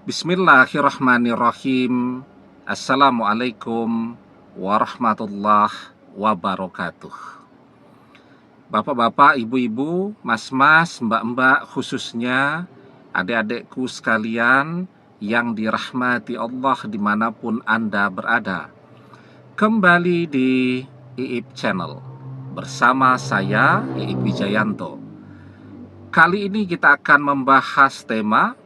Bismillahirrahmanirrahim. Assalamualaikum warahmatullahi wabarakatuh. Bapak-bapak, ibu-ibu, mas-mas, mbak-mbak, khususnya adik-adikku sekalian yang dirahmati Allah dimanapun Anda berada. Kembali di IIP Channel bersama saya, IIP Wijayanto. Kali ini kita akan membahas tema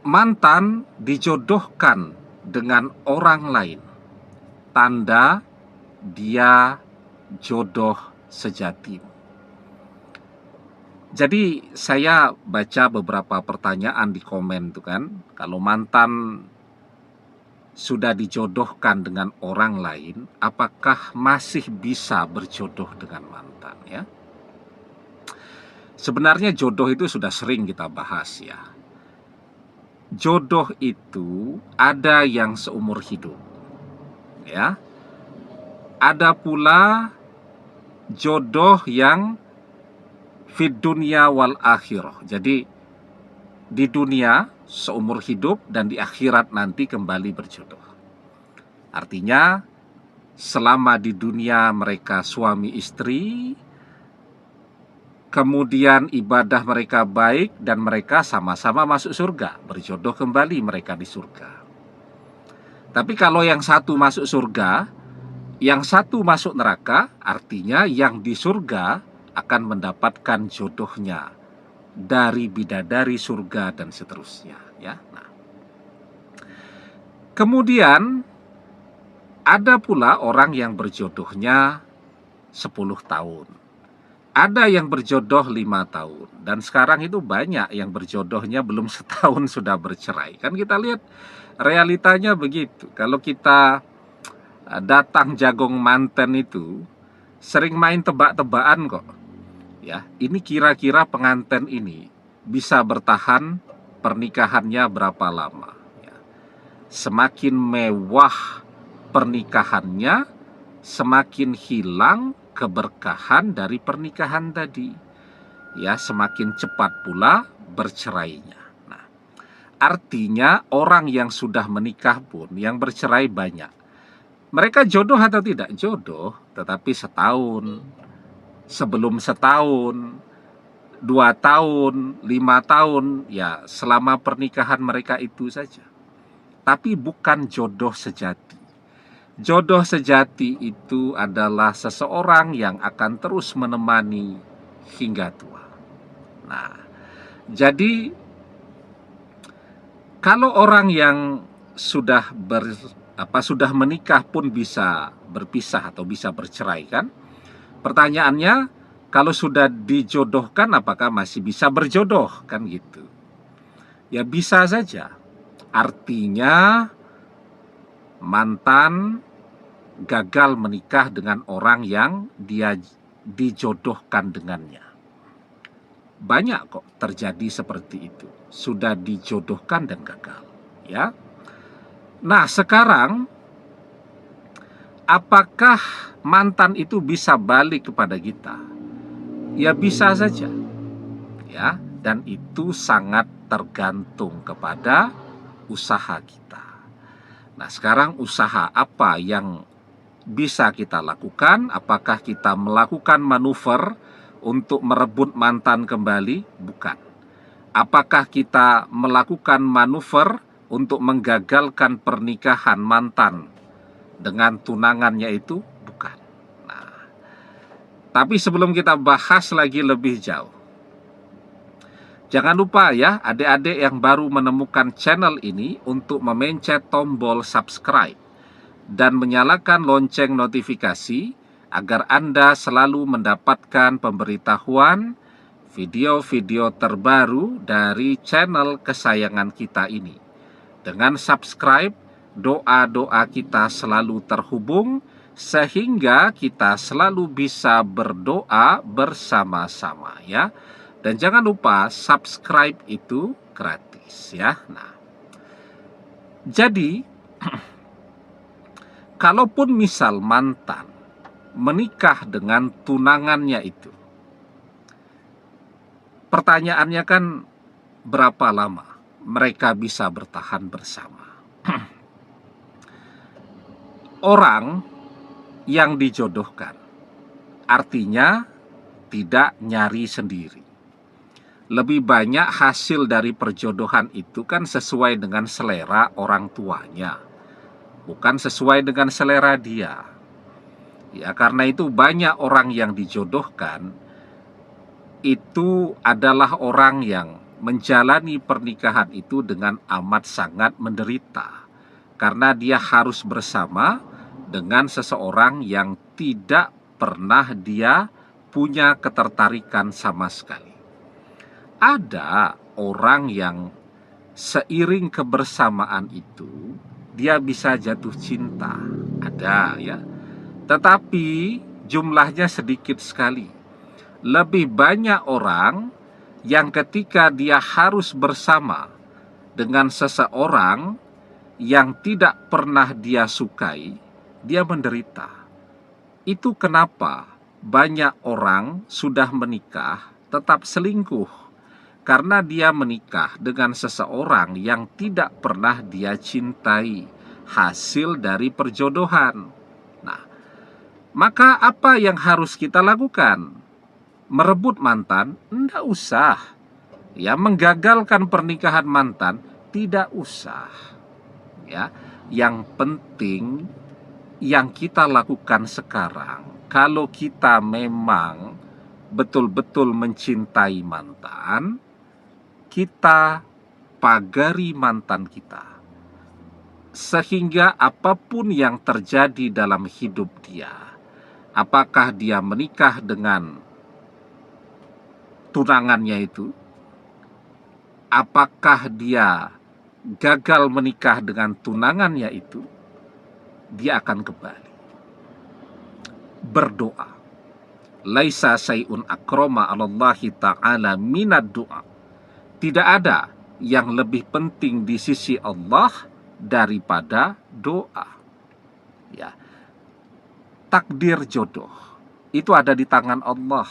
mantan dijodohkan dengan orang lain, tanda dia jodoh sejatimu. Jadi saya baca beberapa pertanyaan di komen tuh kan, kalau mantan sudah dijodohkan dengan orang lain, apakah masih bisa berjodoh dengan mantan ya? Sebenarnya jodoh itu sudah sering kita bahas ya. Jodoh itu ada yang seumur hidup, ya. Ada pula jodoh yang fid dunya wal akhirah. Jadi di dunia seumur hidup dan di akhirat nanti kembali berjodoh. Artinya selama di dunia mereka suami istri, kemudian ibadah mereka baik dan mereka sama-sama masuk surga, berjodoh kembali mereka di surga. Tapi kalau yang satu masuk surga, yang satu masuk neraka, artinya yang di surga akan mendapatkan jodohnya dari bidadari surga dan seterusnya, ya. Nah, kemudian ada pula orang yang berjodohnya 10 tahun. Ada yang berjodoh 5 tahun. Dan sekarang itu banyak yang berjodohnya belum setahun sudah bercerai. Kan kita lihat realitanya begitu. Kalau kita datang Jagong Manten itu sering main tebak-tebakan kok. Ya, ini kira-kira pengantin ini bisa bertahan pernikahannya berapa lama. Ya. Semakin mewah pernikahannya, semakin hilang keberkahan dari pernikahan tadi. Ya, semakin cepat pula bercerainya. Nah, artinya orang yang sudah menikah pun yang bercerai banyak. Mereka jodoh atau tidak? Jodoh, tetapi setahun, sebelum setahun, 2 tahun, 5 tahun, ya selama pernikahan mereka itu saja. Tapi bukan jodoh sejati. Jodoh sejati itu adalah seseorang yang akan terus menemani hingga tua. Nah, jadi kalau orang yang sudah sudah menikah pun bisa berpisah atau bisa bercerai kan? Pertanyaannya, kalau sudah dijodohkan apakah masih bisa berjodoh kan gitu? Ya bisa saja. Artinya mantan gagal menikah dengan orang yang dia dijodohkan dengannya. Banyak kok terjadi seperti itu. Sudah dijodohkan dan gagal, ya. Nah, sekarang apakah mantan itu bisa balik kepada kita? Ya bisa saja. Ya, dan itu sangat tergantung kepada usaha kita. Nah, sekarang usaha apa yang bisa kita lakukan? Apakah kita melakukan manuver untuk merebut mantan kembali? Bukan. Apakah kita melakukan manuver untuk menggagalkan pernikahan mantan dengan tunangannya itu? Bukan. Nah, tapi sebelum kita bahas lagi lebih jauh, jangan lupa ya adik-adik yang baru menemukan channel ini untuk memencet tombol subscribe dan menyalakan lonceng notifikasi agar Anda selalu mendapatkan pemberitahuan video-video terbaru dari channel kesayangan kita ini. Dengan subscribe, doa-doa kita selalu terhubung sehingga kita selalu bisa berdoa bersama-sama ya. Dan jangan lupa subscribe itu gratis ya. Nah, jadi kalaupun misal mantan menikah dengan tunangannya itu, pertanyaannya kan berapa lama mereka bisa bertahan bersama. Orang yang dijodohkan artinya tidak nyari sendiri. Lebih banyak hasil dari perjodohan itu kan sesuai dengan selera orang tuanya, bukan sesuai dengan selera dia. Ya, karena itu banyak orang yang dijodohkan itu adalah orang yang menjalani pernikahan itu dengan amat sangat menderita, karena dia harus bersama dengan seseorang yang tidak pernah dia punya ketertarikan sama sekali. Ada orang yang seiring kebersamaan itu dia bisa jatuh cinta, ada ya, tetapi jumlahnya sedikit sekali. Lebih banyak orang yang ketika dia harus bersama dengan seseorang yang tidak pernah dia sukai, dia menderita. Itu kenapa banyak orang sudah menikah tetap selingkuh, karena dia menikah dengan seseorang yang tidak pernah dia cintai, hasil dari perjodohan. Nah, maka apa yang harus kita lakukan? Merebut mantan? Enggak usah. Ya, menggagalkan pernikahan mantan? Tidak usah. Ya, yang penting yang kita lakukan sekarang, kalau kita memang betul-betul mencintai mantan, kita pagari mantan kita, sehingga apapun yang terjadi dalam hidup dia, apakah dia menikah dengan tunangannya itu, apakah dia gagal menikah dengan tunangannya itu, dia akan kembali. Berdoa. Laisa syai'un akrama 'alallahi ta'ala minad doa. Tidak ada yang lebih penting di sisi Allah daripada doa. Ya. Takdir jodoh itu ada di tangan Allah.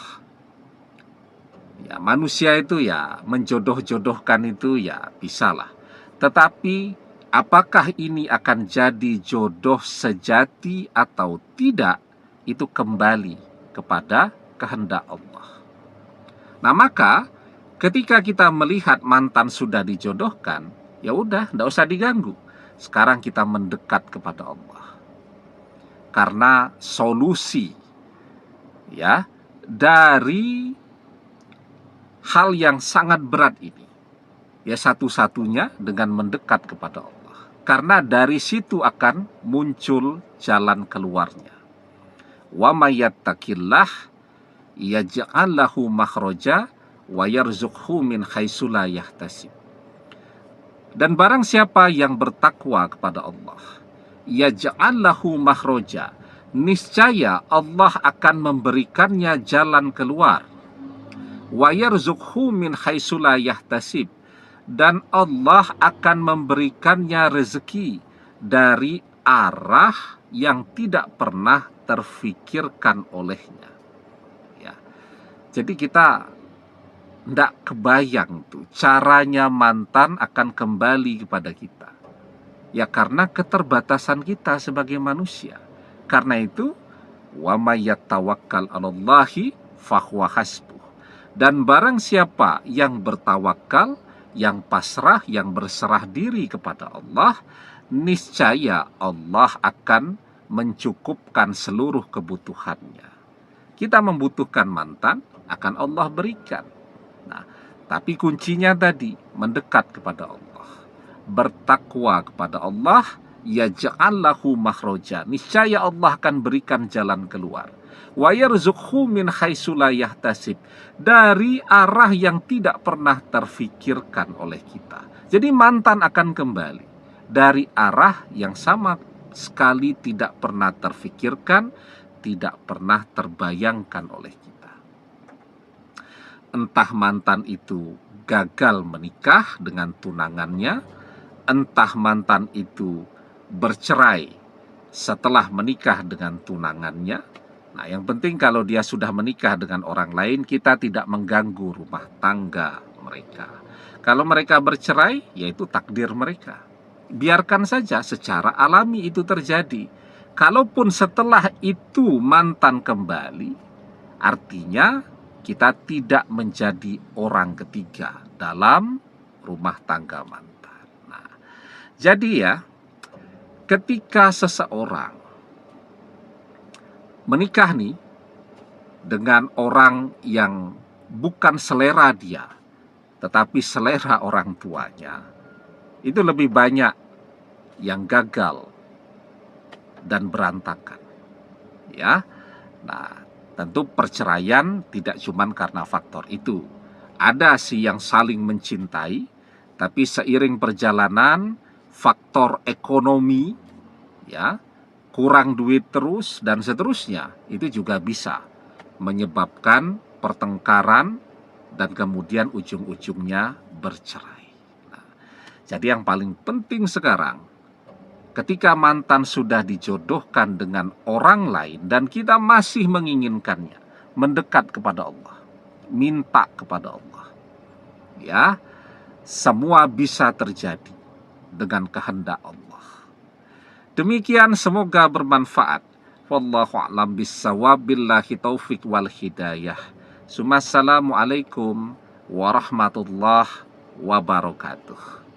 Ya, manusia itu ya menjodoh-jodohkan itu ya bisalah. Tetapi apakah ini akan jadi jodoh sejati atau tidak, itu kembali kepada kehendak Allah. Nah, maka ketika kita melihat mantan sudah dijodohkan, ya udah, enggak usah diganggu. Sekarang kita mendekat kepada Allah. Karena solusi ya dari hal yang sangat berat ini, ya satu-satunya dengan mendekat kepada Allah. Karena dari situ akan muncul jalan keluarnya. Wa may yattaqillah yaj'al lahu makhraja wa yarzuqhu min haitsu la yahtasib. Dan barang siapa yang bertakwa kepada Allah, yaj'al lahu makhraja, niscaya Allah akan memberikannya jalan keluar. Wa yarzuqhu min haitsu la yahtasib, dan Allah akan memberikannya rezeki dari arah yang tidak pernah terfikirkan olehnya. Ya. Jadi kita tidak kebayang tuh caranya mantan akan kembali kepada kita. Ya karena keterbatasan kita sebagai manusia. Karena itu, wa may yatawakkal 'alallahi fahuwa hasbuh. Dan barang siapa yang bertawakal, yang pasrah, yang berserah diri kepada Allah, niscaya Allah akan mencukupkan seluruh kebutuhannya. Kita membutuhkan mantan, akan Allah berikan. Nah, tapi kuncinya tadi, mendekat kepada Allah, bertakwa kepada Allah, yaj'al lahu makhraja, niscaya Allah akan berikan jalan keluar. Wa yarzuqhu min haitsu la yahtasib, dari arah yang tidak pernah terfikirkan oleh kita. Jadi mantan akan kembali dari arah yang sama sekali tidak pernah terfikirkan, tidak pernah terbayangkan oleh kita. Entah mantan itu gagal menikah dengan tunangannya, entah mantan itu bercerai setelah menikah dengan tunangannya. Nah, yang penting kalau dia sudah menikah dengan orang lain, kita tidak mengganggu rumah tangga mereka. Kalau mereka bercerai, yaitu takdir mereka. Biarkan saja secara alami itu terjadi. Kalaupun setelah itu mantan kembali, artinya kita tidak menjadi orang ketiga dalam rumah tangga mantan. Nah, jadi ya, ketika seseorang menikah nih dengan orang yang bukan selera dia, tetapi selera orang tuanya, itu lebih banyak yang gagal dan berantakan. Ya. Nah, tentu perceraian tidak cuma karena faktor itu. Ada sih yang saling mencintai, tapi seiring perjalanan faktor ekonomi, ya, kurang duit terus dan seterusnya, itu juga bisa menyebabkan pertengkaran dan kemudian ujung-ujungnya bercerai. Nah, jadi yang paling penting sekarang, ketika mantan sudah dijodohkan dengan orang lain dan kita masih menginginkannya, mendekat kepada Allah, minta kepada Allah. Ya, semua bisa terjadi dengan kehendak Allah. Demikian, semoga bermanfaat. Wallahu a'lam bissawab, billahi taufik wal hidayah. Assalamualaikum warahmatullahi wabarakatuh.